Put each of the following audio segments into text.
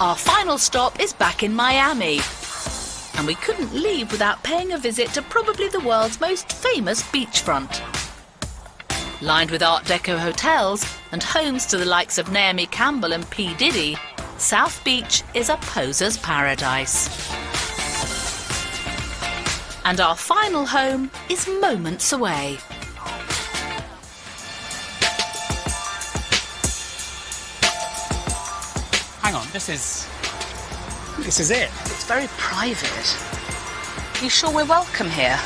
Our final stop is back in Miami. And we couldn't leave without paying a visit to probably the world's most famous beachfront. Lined with Art Deco hotels and homes to the likes of Naomi Campbell and P. Diddy, South Beach is a poser's paradise. And our final home is moments away. Hang on, this is it. It's very private. You sure we're welcome here?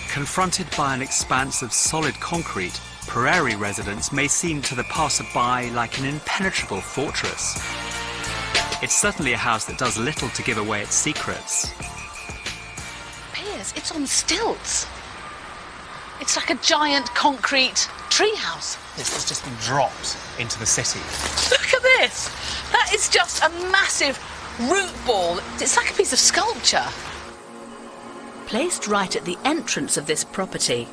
Confronted by an expanse of solid concrete, Prairie Residence may seem to the passer-by like an impenetrable fortress. It's certainly a house that does little to give away its secrets. Piers, it's on stilts. It's like a giant concrete treehouse. This has just been dropped into the city. Look at this! That is just a massive root ball. It's like a piece of sculpture. Placed right at the entrance of this property,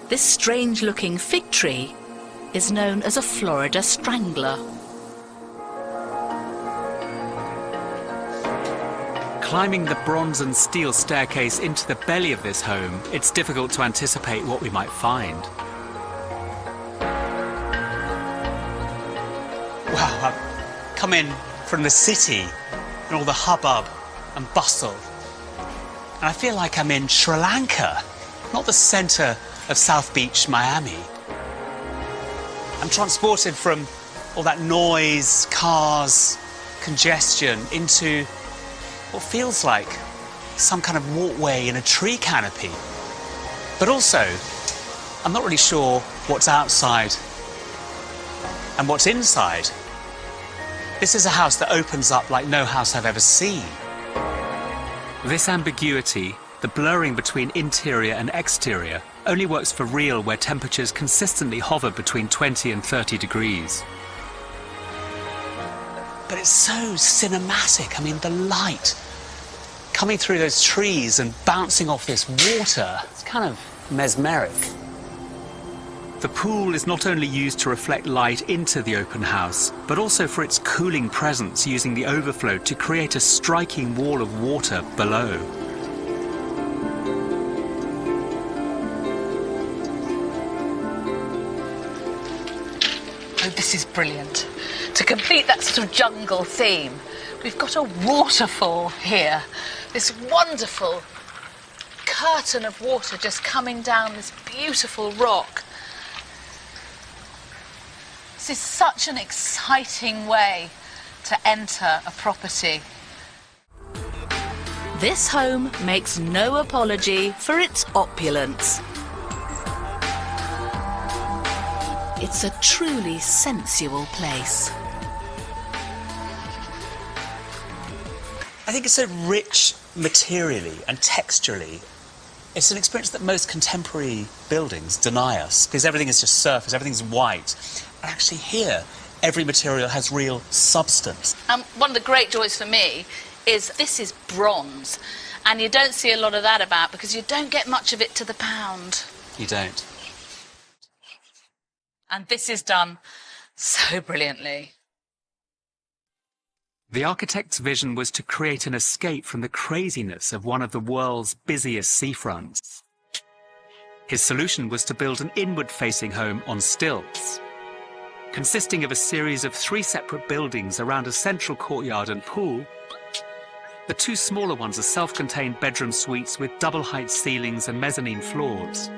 this strange-looking fig tree is known as a Florida strangler. Climbing the bronze and steel staircase into the belly of this home, it's difficult to anticipate what we might find. Wow, I've come in from the city and all the hubbub and bustle. And I feel like I'm in Sri Lanka, not the centre of South Beach, Miami. I'm transported from all that noise, cars, congestion, into what feels like some kind of walkway in a tree canopy. But also, I'm not really sure what's outside and what's inside. This is a house that opens up like no house I've ever seen. This ambiguity, the blurring between interior and exterior, only works for real where temperatures consistently hover between 20 and 30 degrees. But it's so cinematic. I mean, the light coming through those trees and bouncing off this water, it's kind of mesmeric. The pool is not only used to reflect light into the open house, but also for its cooling presence, using the overflow to create a striking wall of water below. Oh, this is brilliant. To complete that sort of jungle theme, we've got a waterfall here. This wonderful curtain of water just coming down this beautiful rock. This is such an exciting way to enter a property. This home makes no apology for its opulence. It's a truly sensual place. I think it's so rich materially and texturally. It's an experience that most contemporary buildings deny us, because everything is just surface, everything's white. And actually here, every material has real substance. One of the great joys for me is this is bronze, and you don't see a lot of that about because you don't get much of it to the pound. You don't. And this is done so brilliantly. The architect's vision was to create an escape from the craziness of one of the world's busiest seafronts. His solution was to build an inward-facing home on stilts, consisting of a series of 3 separate buildings around a central courtyard and pool. The 2 smaller ones are self-contained bedroom suites with double-height ceilings and mezzanine floors.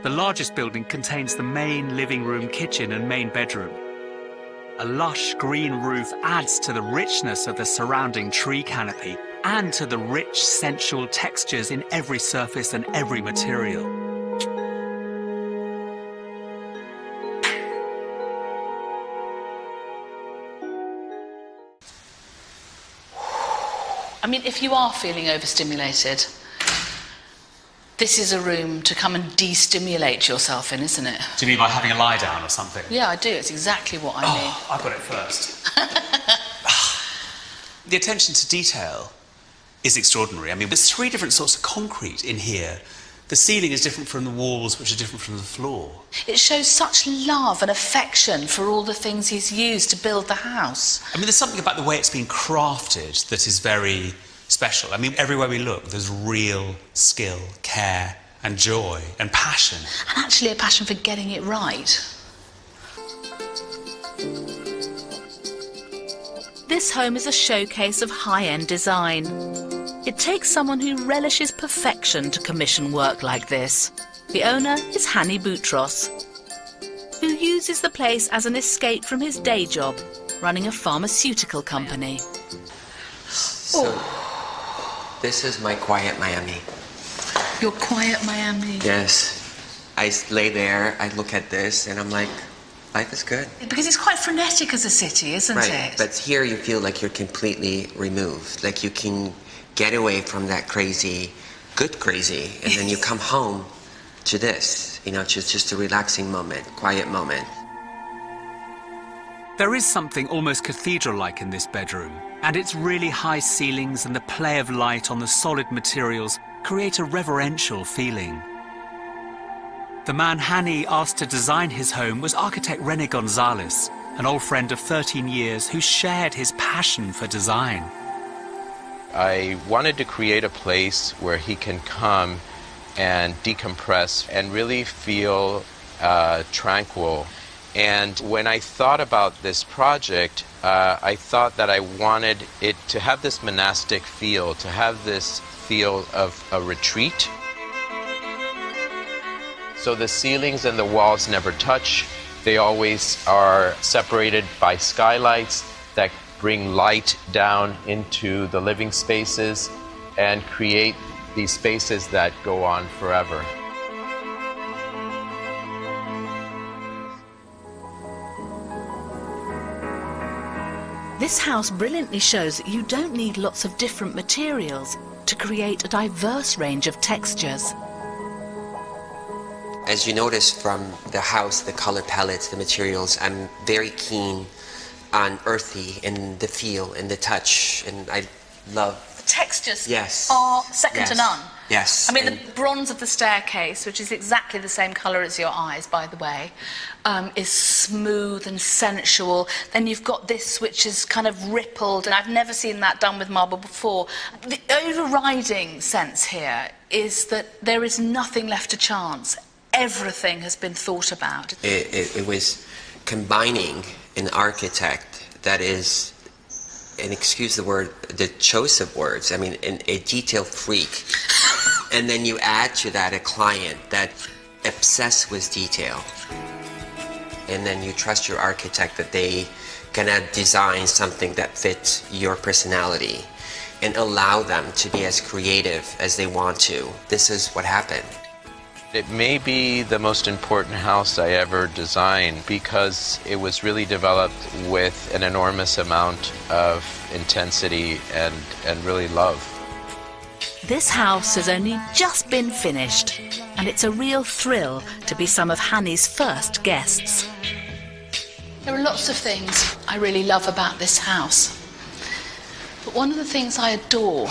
The largest building contains the main living room, kitchen and main bedroom. A lush green roof adds to the richness of the surrounding tree canopy and to the rich, sensual textures in every surface and every material. I mean, if you are feeling overstimulated, this is a room to come and de-stimulate yourself in, isn't it? Do you mean by having a lie down or something? Yeah, I do. It's exactly what I mean. Oh, I got it first. The attention to detail is extraordinary. I mean, there's 3 different sorts of concrete in here The ceiling is different from the walls, which are different from the floor. It shows such love and affection for all the things he's used to build the house. I mean, there's something about the way it's been crafted that is very special. I mean, everywhere we look, there's real skill, care, and joy, and passion. And actually a passion for getting it right. This home is a showcase of high-end design. It takes someone who relishes perfection to commission work like this. The owner is Rene Gonzalez, who uses the place as an escape from his day job, running a pharmaceutical company. So, this is my quiet Miami. Your quiet Miami. Yes. I lay there, I look at this, and I'm like, life is good. Because it's quite frenetic as a city, isn't Right, it? but here you feel like you're completely removed. Like you can get away from that crazy, good crazy, and then you come home to this, you know, just a relaxing moment, quiet moment. There is something almost cathedral-like in this bedroom, and its really high ceilings and the play of light on the solid materials create a reverential feeling. The man Rene asked to design his home was architect Rene Gonzalez, an old friend of 13 years who shared his passion for design. I wanted to create a place where he can come and decompress and really feel tranquil. And when I thought about this project, I thought that I wanted it to have this monastic feel, to have this feel of a retreat. So the ceilings and the walls never touch. They always are separated by skylights that bring light down into the living spaces and create these spaces that go on forever. This house brilliantly shows that you don't need lots of different materials to create a diverse range of textures. As you notice from the house, the color palettes, the materials, I'm very keen on earthy in the feel, in the touch, and I love... The textures Yes. are second to Yes. none. Yes. I mean, and the bronze of the staircase, which is exactly the same colour as your eyes, by the way, is smooth and sensual. Then you've got this, which is kind of rippled, and I've never seen that done with marble before. The overriding sense here is that there is nothing left to chance. Everything has been thought about. it was combining an architect that is, and excuse the word, the choice of words, I mean, a detail freak. And then you add to that a client that obsessed with detail. And then you trust your architect that they gonna design something that fits your personality and allow them to be as creative as they want to. This is what happened. It may be the most important house I ever designed because it was really developed with an enormous amount of intensity and really love. This house has only just been finished, and it's a real thrill to be some of Rene's first guests. There are lots of things I really love about this house. But one of the things I adore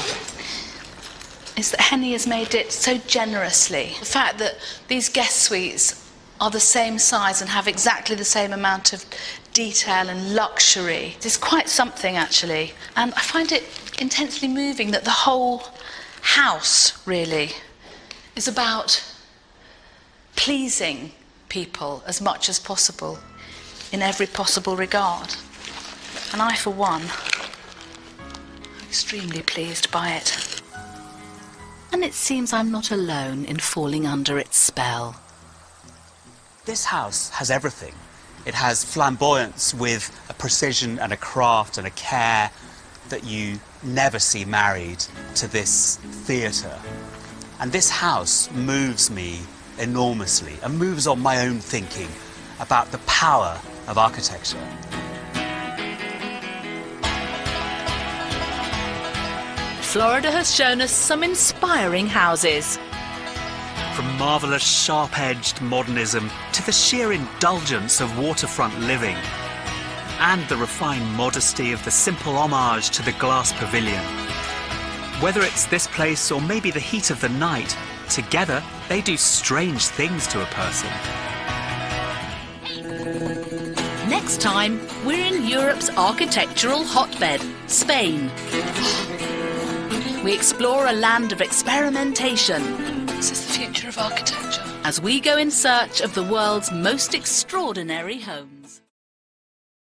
is that Rene has made it so generously. The fact that these guest suites are the same size and have exactly the same amount of detail and luxury is quite something, actually. And I find it intensely moving that the whole house, really, is about pleasing people as much as possible in every possible regard. And I, for one, am extremely pleased by it. And it seems I'm not alone in falling under its spell. This house has everything. It has flamboyance with a precision and a craft and a care that you never see married to this theatre. And this house moves me enormously and moves on my own thinking about the power of architecture. Florida has shown us some inspiring houses. From marvellous sharp-edged modernism to the sheer indulgence of waterfront living, and the refined modesty of the simple homage to the glass pavilion. Whether it's this place or maybe the heat of the night, together, they do strange things to a person. Next time, we're in Europe's architectural hotbed, Spain. We explore a land of experimentation This is the future of architecture. as we go in search of the world's most extraordinary homes.